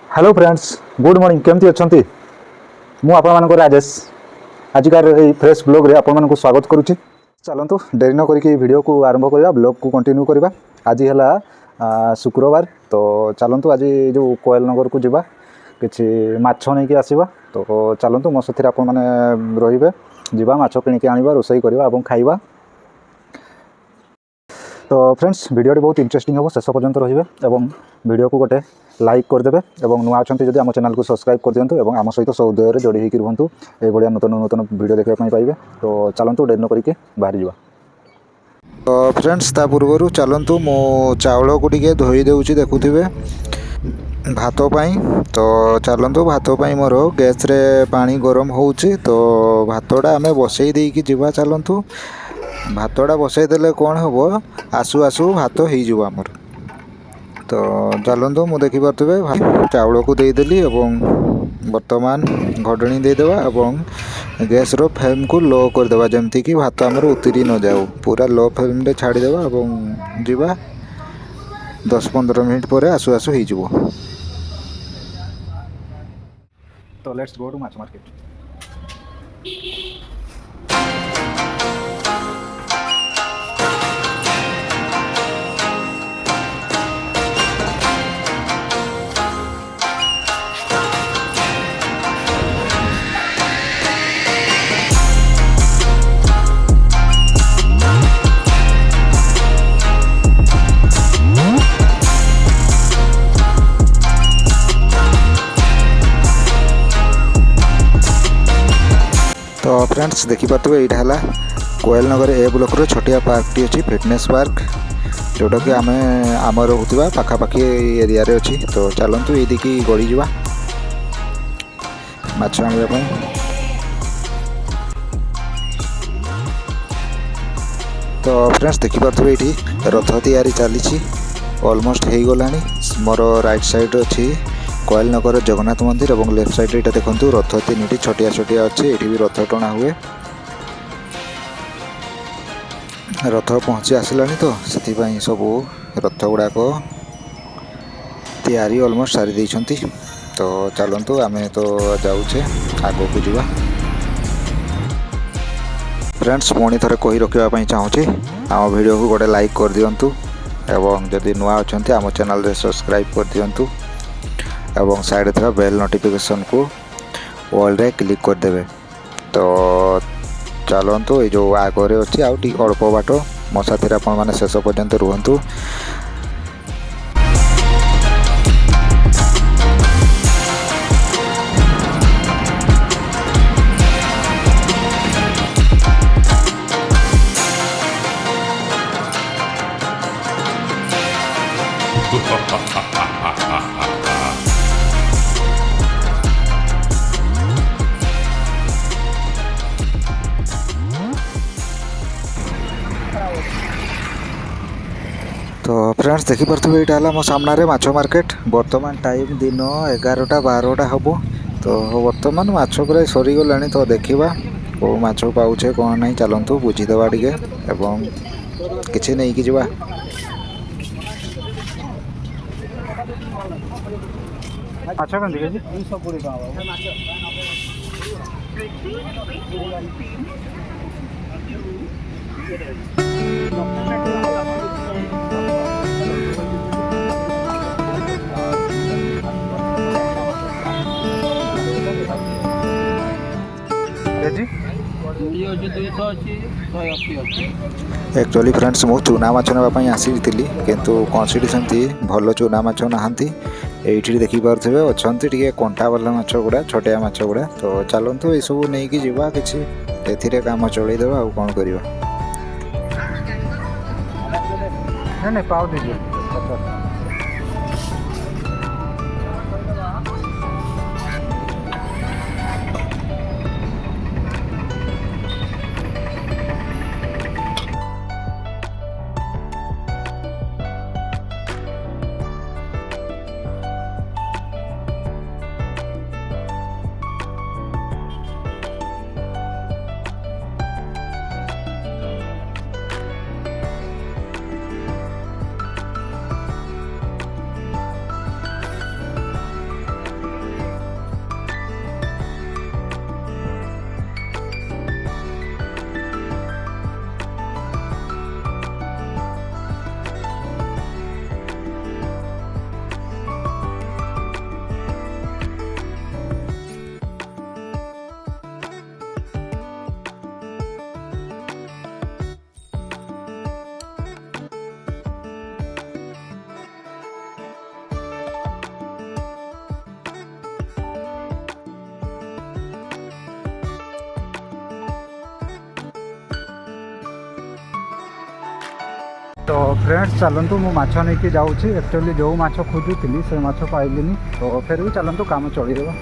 Hello friends good morning केमती अच्छा मु आपण राजेश आजिकार फ्रेश ब्लॉग रे आपण मानक स्वागत करुच्ची। चलतु डेरी न करके वीडियो को आरंभ करवा ब्लॉग को कंटिन्यू करवा। आज है शुक्रवार तो चलतु आज जो कोयल नगर को जीवा किसी माछ नहीं कि आसवा। तो चलतु मो साथी आपण मैंने रे जीवा माछ किणिकी आनिबा रोसई करवा और खाइबा। तो फ्रेंड्स वीडियो बहुत इंटरेस्टिंग हम शेष पर्यंत रहिबे एवं वीडियो को गोटे लाइक करदेवे और नुआ अच्छा जब आम चैनल को सब्सक्राइब कर दिंतु और आम सहित सौदय जोड़ी होकर रुहतु ये नूतन नूतन वीडियो देखा पाइबे। तो चलतु डेरी न करके बाहर जावा। तो फ्रेंड्स ता पूर्व चलतु मो चाउल को टिके धोई देउची देखुथिबे भात पाई। तो चलतु भात पाई मोर गैस रे पानी गरम होउची। तो भातटा आमे बसई देकी जीवा। चलतु भातटा बसई देले कौन हम आसु आसु भात हो आमर। तो चलतु मु देखिपे चाउल को देदेली और बर्तमान घडणी देदेवा और गैस रो फ्लेम को लो करदेवा जमती कि भात आमर उतरी न जाऊ। पूरा लो फ्लेम रे छाड़देवा और जीवा 10-15 मिनट पर आसु आसु हो। तो लेट्स गो टू माछ मार्केट। तो फ्रेंड्स देखिपे यहाँ है कोयल नगर ए ब्लॉक रो छोटिया पार्क टी अच्छी फिटनेस पार्क जोटा कि आम आम रोकवा पाखापाखि एरिया रे अच्छी। तो चलतु ये दिखी गड़ी जावा माछ आने। तो फ्रेंड्स देखिपे ये रथ तैयारी चली ऑलमोस्ट हो गला। मोर राइट साइड अच्छी कोयल नगर जगन्नाथ मंदिर और लेफ्ट साइड ये देखो रथ 3टी छोटिया छोटिया अच्छे। ये भी रथ टणा हुए रथ पहुँची आसला। तो से सब रथ गुड़ाक तैयारी ऑलमोस्ट सारी देइछंती। तो चलतु आमे तो जाऊे आगो को जीवा। फ्रेंड्स पुणी थे कही रखापी चाहूँगी आम वीडियो को गोटे लाइक कर दिंतु एवं जदि नुआ अच्छा आम चैनल रे सब्सक्राइब कर दिंतु एवं साइड थी बेल नोटिफिकेशन को ऑल रे क्लिक करदे। तो चलतु ये जो आगे अच्छी आउटी अल्प बाट मो साथी आपण मैंने शेष पर्यंत रुहतु। तो फ्रेंड्स देखिपे यहाँ है मो सामने माछ मार्केट। बर्तमान टाइम दिन 11टा-12टा हम। तो बर्तमान माछ पूरा सरीगला। तो देखा कौ माछ पाचे कौन ना चलतु बुझीदे टे एवं किसी नहीं कि जावा। माछ केजी 220 एक्चुअली फ्रेंड्स मु चूना माछ नापी आसी किंतु कौन सेमती भल चूना माछ नहांती। ये देखिपे अच्छा टे कंटा वाला माछ गुड़ा छोटिया माछ गुड़ा। तो चलतु ये सब नहीं कि जीवा किसी ए काम चलईदेवा आ कौन करवा। नहीं पाव दीजिए। तो फ्रेंड्स चलतु मु माछ नहीं जाऊँगी एक्चुअली जो माछ खोजुली से माछ पाइलिनी तो फिर भी चलतु काम चलदेवा।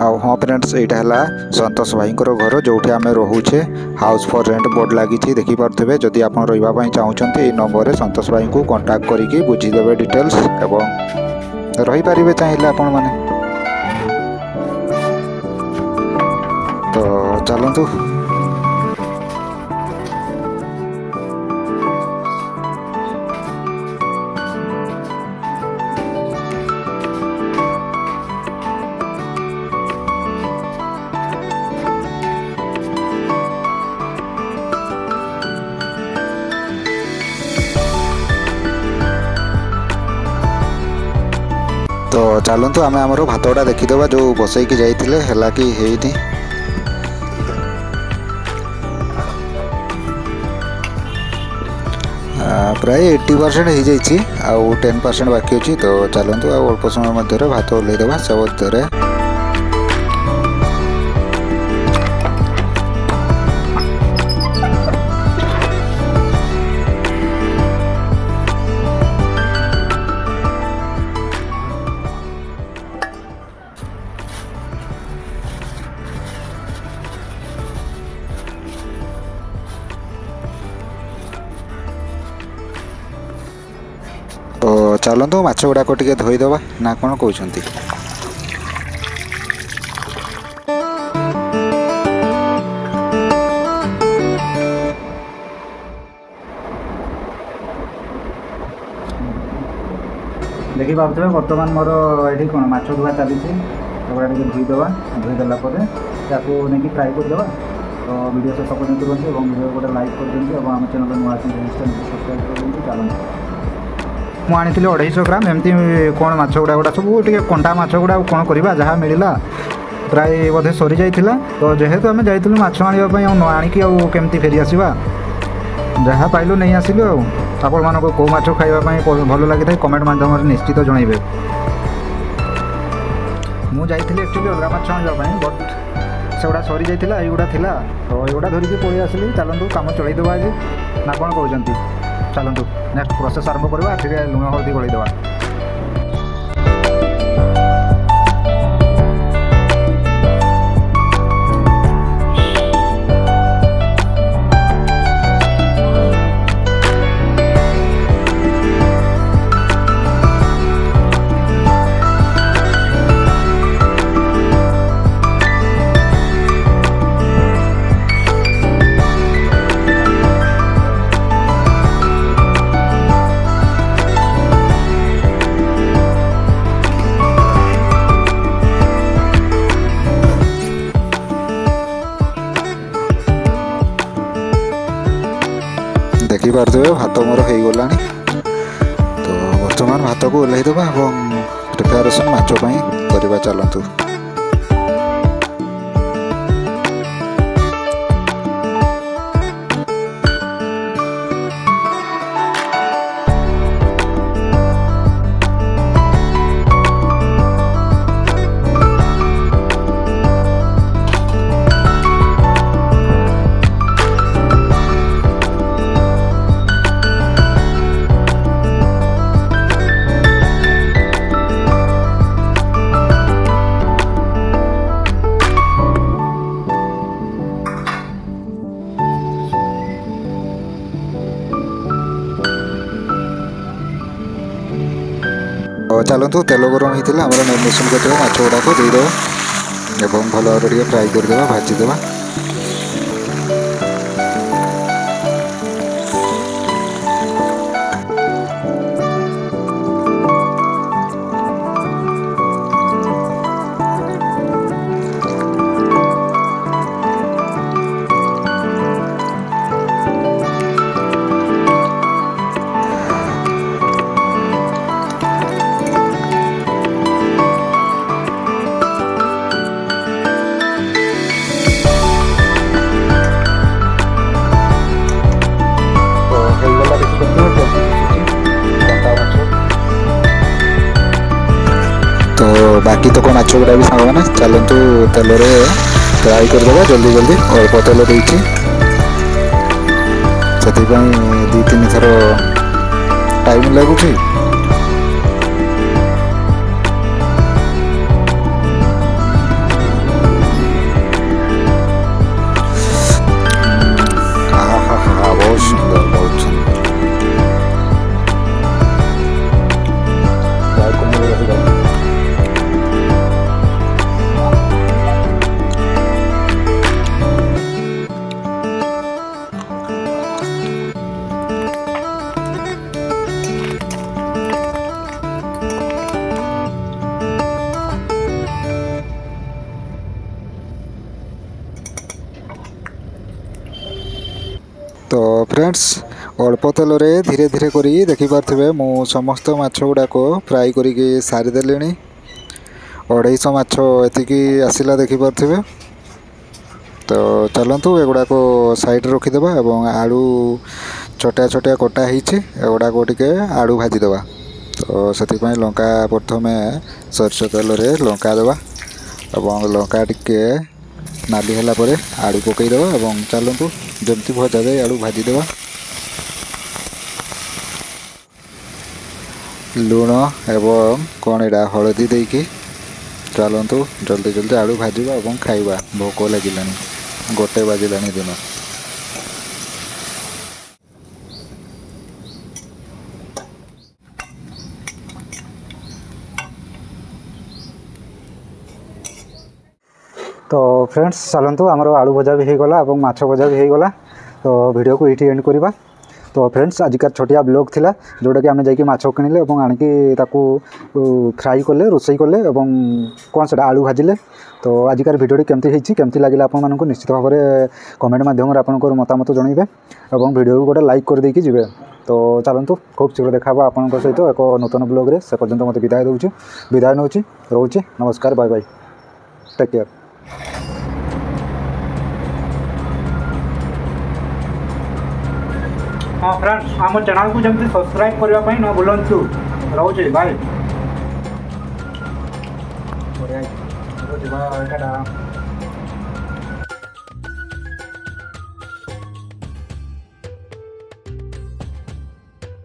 आउ हाँ फ्रेंड्स यहाँ है संतोष भाई घर जो आम रोचे हाउस फॉर रेंट बोर्ड लगी देखिपे जदि आप रही चाहते नंबर में संतोष भाई को कांटेक्ट करके बुझीदे डिटेल्स एवं रहीपर चाहिए आपण मैंने तो चलतु। तो चलतु आम आमर भात गुड़ा देखीदे जो बसईकी जाइए है कि हेनी प्राय 80% हो जाइए आउ 10% बाकी अच्छी। तो चलतु अल्प समय मध्य भात ओल्लईदेवा सब मध्य तो चलतु माछ गुड़ाक टे धोईदवा ना कौन कहते देखी पारे बर्तमान मोर ये कौन माछ धुआ चली धोईदवा धोईदेला नहीं फ्राए करदे। तो वीडियो शेष पर्यंत रुहतु और वीडियो गोटे लाइक कर दिखाँ और आम चैनल नुआ सब्सक्राइब कर चलते। मुझे 250 ग्राम एमती कौन माछ गुड़ा गुड़ा सब टे कंटा माछ गुड़ा कौन करवा जहाँ मिलला प्राय बोधे सरी जाइला। तो जेहेतु आम जाइलु माछ आने आणिकी केमती फेरी आसवा जहाँ पाइलु नहीं आसिलु आपण मानक कौ माछ खाइबापी भल लगी था कमेंट मध्यम निश्चित जनइबे। मुझे एक्चुअली अलग माछ आने बट सेगुड़ा सरी जाइला युड़ा थिला तो युड़ा धरिकी पलि आसिली। चलतु काम चलईदेवा आज ना कौन कहते चलतु नेक्स्ट प्रोसेस आरंभ करवा ठीक है लुण हल्दी गलईदेवा। देखिपे भात मोर हो गला। तो बर्तमान भात को ओह्लैदेवा और प्रिपेरेसन माछपाई करवा। चलतु चलतु तेल गरम होता है मेरिनेशन करदे माछ गुड़ाक देदेवा और भल भाव फ्राए करदे भाजीदेवा। बाकी तो माछ गुड़ा भी सांग मैंने चलतु तेल फ्राए करदे जल्दी जल्दी अल्प तेल देती से 2-3 थर टाइम लगुच बहुत सुंदर बहुत सुंदर तो फ्रेंड्स अल्प तेल धीरे धीरे करी देखी पारे मु समस्त माछ गुड़ाक फ्राए करी सारीदे 250 माछ एतिकी आसला देखी पारे तो चलतु एगुड़ाक साइड रखीदे और आलू छोटिया छोटिया कटा होगुड़ाक टे आलू भाजीदे तो से लंका प्रथम सरष तेल लंका देवा और लंका टिके नाली है आलू पकईदे और चलतु जमती भजा जाए आलू भाजीदे लुण एवं कौन यहाँ हलदी देकी चलतु जल्दी जल्दी आलू भाजवा और खाइबा भोक लगे 1 बाजिला दिन तो फ्रेंड्स चलतु आमर आलू भजा भी होगला और माछ भजा भी होगला तो वीडियो को ये एंड करवा तो फ्रेंड्स आजिकार छोटिया ब्लॉग थिला जोटा कि आम जाकि माछ किणिले और आणिकी फ्राई कले रोसई कले और कौन से आलू भाजिले तो आजिकार भिडियोटी केमती लगे आपको निश्चित भाव में कमेंट माध्यम आपंकर मतामत जनइबे और वीडियो को गोटे लाइक कर देकी जिवे तो चलतु खूब शीघ्र देखा आपण सहित एक नूतन ब्लॉग रे से पर्यंत मत विदाय नौ रोचे नमस्कार बाय बाय टेक केयर। हाँ फ्रेंड्स आम चैनल को जमी सब्सक्राइब करने न भूलु रोचे बाय।